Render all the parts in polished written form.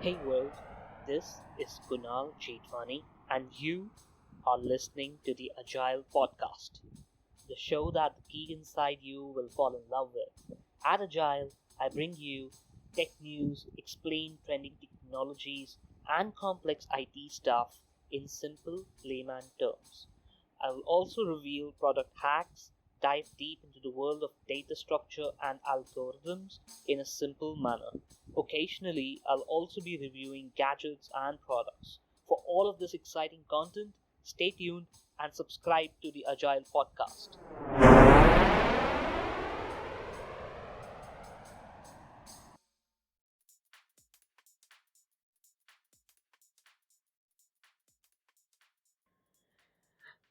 Hey world, this is Kunal Jethwani, and you are listening to the Agile Podcast, the show that the geek inside you will fall in love with. At Agile, I bring you tech news, explain trending technologies, and complex IT stuff in simple layman terms. I will also reveal product hacks, dive deep into the world of data structure and algorithms in a simple manner. Occasionally, I'll also be reviewing gadgets and products. For all of this exciting content, stay tuned and subscribe to the Agile Podcast.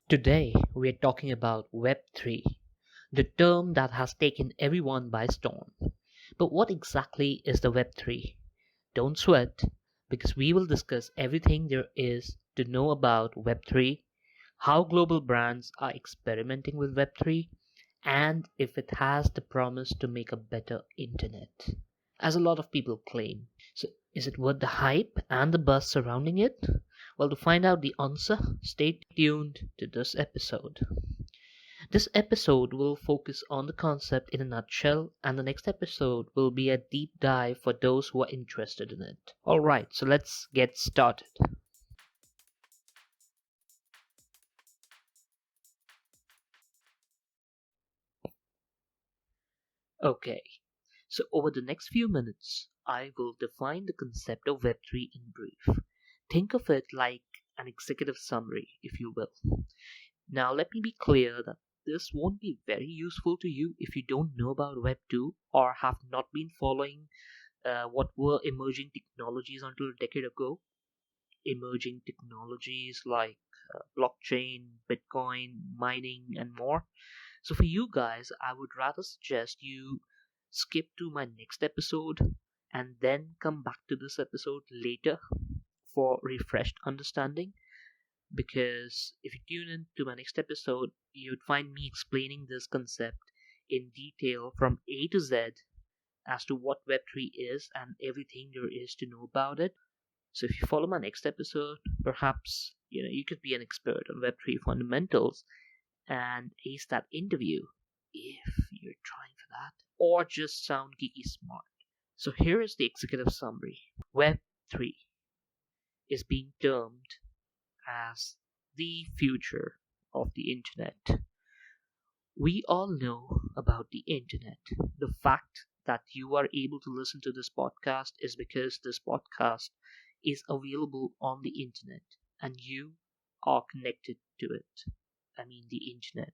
Today, we are talking about Web3, the term that has taken everyone by storm. But what exactly is the Web3? Don't sweat, because we will discuss everything there is to know about Web3, how global brands are experimenting with Web3, and if it has the promise to make a better internet, as a lot of people claim. So, is it worth the hype and the buzz surrounding it? Well, to find out the answer, stay tuned to this episode. This episode will focus on the concept in a nutshell, and the next episode will be a deep dive for those who are interested in it. Alright, so let's get started. Okay, so over the next few minutes, I will define the concept of Web3 in brief. Think of it like an executive summary, if you will. Now, let me be clear that this won't be very useful to you if you don't know about Web 2 or have not been following what were emerging technologies until a decade ago. Emerging technologies like blockchain, Bitcoin, mining, and more. So, for you guys, I would rather suggest you skip to my next episode and then come back to this episode later for refreshed understanding, because if you tune in to my next episode, you'd find me explaining this concept in detail from A to Z as to what Web3 is and everything there is to know about it. So if you follow my next episode, perhaps you could be an expert on Web3 fundamentals and ace that interview if you're trying for that, or just sound geeky smart. So here is the executive summary. Web3 is being termed as the future of the internet. We all know about the internet. The fact that you are able to listen to this podcast is because this podcast is available on the internet and you are connected to it. I mean, the internet.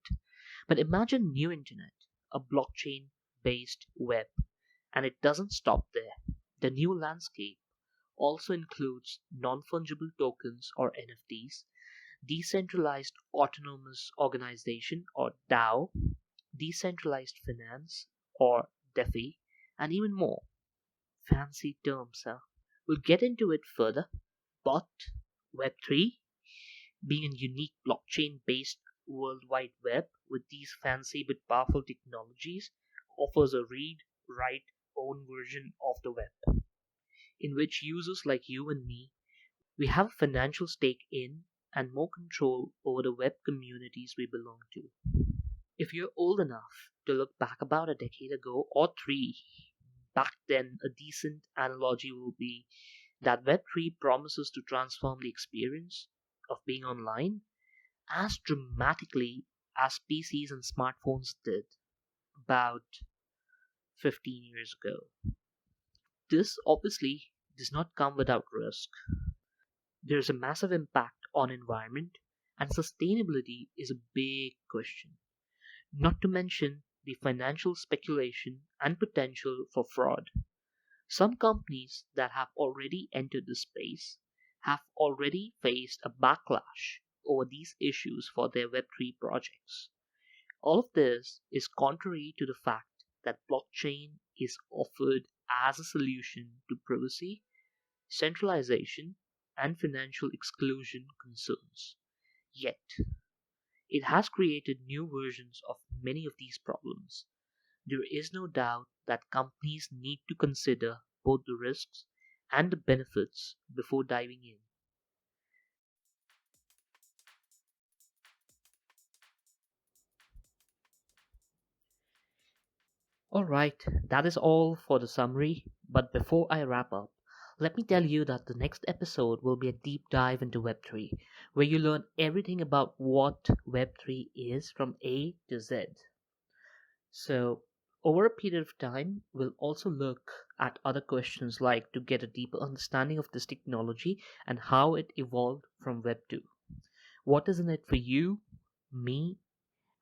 But imagine new internet, a blockchain based web, and it doesn't stop there. The new landscape also includes non fungible tokens or NFTs, decentralized autonomous organization or DAO, decentralized finance or DeFi, and even more. Fancy terms, huh? We'll get into it further, but Web3, being a unique blockchain based World Wide Web with these fancy but powerful technologies, offers a read, write, own version of the web, in which users like you and me, we have a financial stake in and more control over the web communities we belong to. If you're old enough to look back about a decade ago or three, back then a decent analogy will be that Web3 promises to transform the experience of being online as dramatically as PCs and smartphones did about 15 years ago. This obviously does not come without risk. There's a massive impact on environment, and sustainability is a big question, not to mention the financial speculation and potential for fraud. Some companies that have already entered the space have already faced a backlash over these issues for their Web3 projects. All of this is contrary to the fact that blockchain is offered as a solution to privacy, centralization, and financial exclusion concerns. Yet, it has created new versions of many of these problems. There is no doubt that companies need to consider both the risks and the benefits before diving in. Alright, that is all for the summary, but before I wrap up, let me tell you that the next episode will be a deep dive into Web3, where you learn everything about what Web3 is from A to Z. So, over a period of time, we'll also look at other questions like to get a deeper understanding of this technology and how it evolved from Web 2. What is in it for you, me,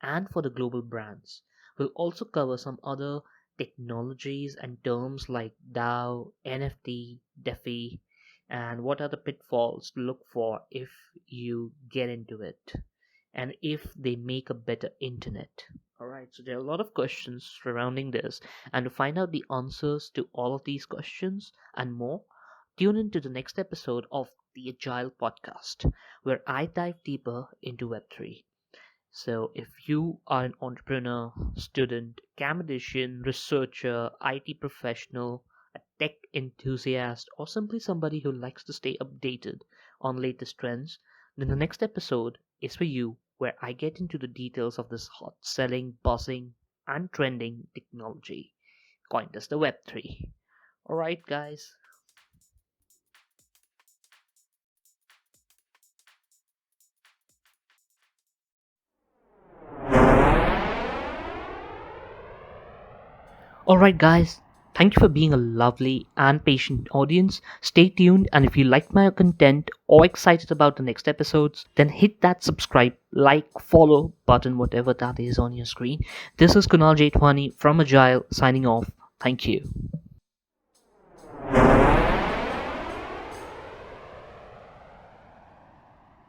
and for the global brands? We'll also cover some other technologies and terms like DAO, NFT, DeFi, and what are the pitfalls to look for if you get into it and if they make a better internet. Alright, so there are a lot of questions surrounding this, and to find out the answers to all of these questions and more, tune in to the next episode of the Agile Podcast, where I dive deeper into Web3. So, if you are an entrepreneur, student, academician, researcher, IT professional, a tech enthusiast, or simply somebody who likes to stay updated on latest trends, then the next episode is for you, where I get into the details of this hot selling, buzzing, and trending technology coined as the Web3. Alright, guys. Alright, guys, thank you for being a lovely and patient audience. Stay tuned, and if you like my content or excited about the next episodes, then hit that subscribe, like, follow button, whatever that is on your screen. This is Kunal Jethwani from Agile signing off. Thank you.